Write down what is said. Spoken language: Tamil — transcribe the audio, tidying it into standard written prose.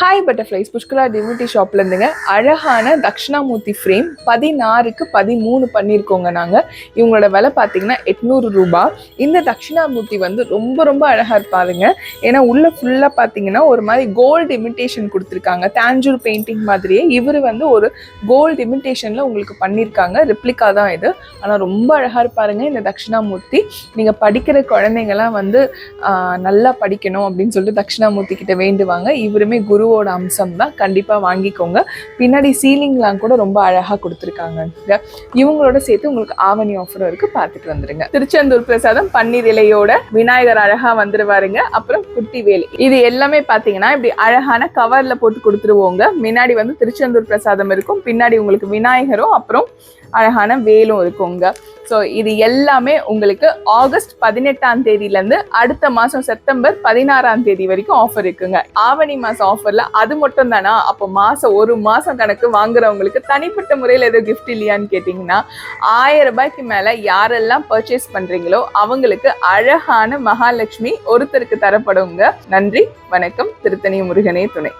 ஹாய் பட்டர்ஃப்ளைஸ், புஷ்கலா டிவினிட்டி ஷாப்ல இருந்துங்க. அழகான தட்சிணாமூர்த்தி ஃப்ரேம் 16க்கு 13 பண்ணியிருக்கோங்க. நாங்கள் இவங்களோட விலை பார்த்தீங்கன்னா 800 ரூபாய். இந்த தட்சிணாமூர்த்தி வந்து ரொம்ப ரொம்ப அழகாக இருப்பாருங்க. ஏன்னா உள்ள ஃபுல்லாக பார்த்தீங்கன்னா ஒரு மாதிரி கோல்டு இமிட்டேஷன் கொடுத்துருக்காங்க. தாஞ்சூர் பெயிண்டிங் மாதிரியே இவர் வந்து ஒரு கோல்டு இமிட்டேஷனில் உங்களுக்கு பண்ணியிருக்காங்க. ரிப்ளிகா தான் இது, ஆனால் ரொம்ப அழகாக இருப்பாருங்க இந்த தட்சிணாமூர்த்தி. நீங்கள் படிக்கிற குழந்தைங்கள்லாம் வந்து நல்லா படிக்கணும் அப்படின்னு சொல்லிட்டு தட்சிணாமூர்த்தி கிட்ட வேண்டுவாங்க. இவருமே குருவோட அம்சம் தான், கண்டிப்பா வாங்கிக்கோங்க. பின்னாடி சீலிங்லாம் கூட ரொம்ப அழகா கொடுத்துருக்காங்க. இவங்களோட சேர்த்து உங்களுக்கு ஆவணி ஆஃபரும் இருக்கு, பார்த்துட்டு வந்துருங்க. திருச்செந்தூர் பிரசாதம் பன்னீர் இலையோட விநாயகர் அழகா வந்துருவாருங்க. அப்புறம் குட்டி வேலி, இது எல்லாமே பாத்தீங்கன்னா இப்படி அழகான கவர்ல போட்டு கொடுத்துருவோங்க. முன்னாடி வந்து திருச்செந்தூர் பிரசாதம் இருக்கும், பின்னாடி உங்களுக்கு விநாயகரும் அப்புறம் அழகான வேலும் இருக்குங்க. ஸோ இது எல்லாமே உங்களுக்கு ஆகஸ்ட் 18ஆம் தேதியிலேருந்து அடுத்த மாதம் செப்டம்பர் 16ஆம் தேதி வரைக்கும் ஆஃபர் இருக்குங்க. ஆவணி மாதம் ஆஃபரில் அது மட்டும் தானா? அப்போ ஒரு மாதம் கணக்கு வாங்குறவங்களுக்கு தனிப்பட்ட முறையில் எதுவும் கிஃப்ட் இல்லையான்னு கேட்டிங்கன்னா 1000 ரூபாய்க்கு மேலே யாரெல்லாம் பர்ச்சேஸ் பண்ணுறீங்களோ அவங்களுக்கு அழகான மகாலட்சுமி ஒருத்தருக்கு தரப்படுங்க. நன்றி, வணக்கம். திருத்தணி முருகனே துணை.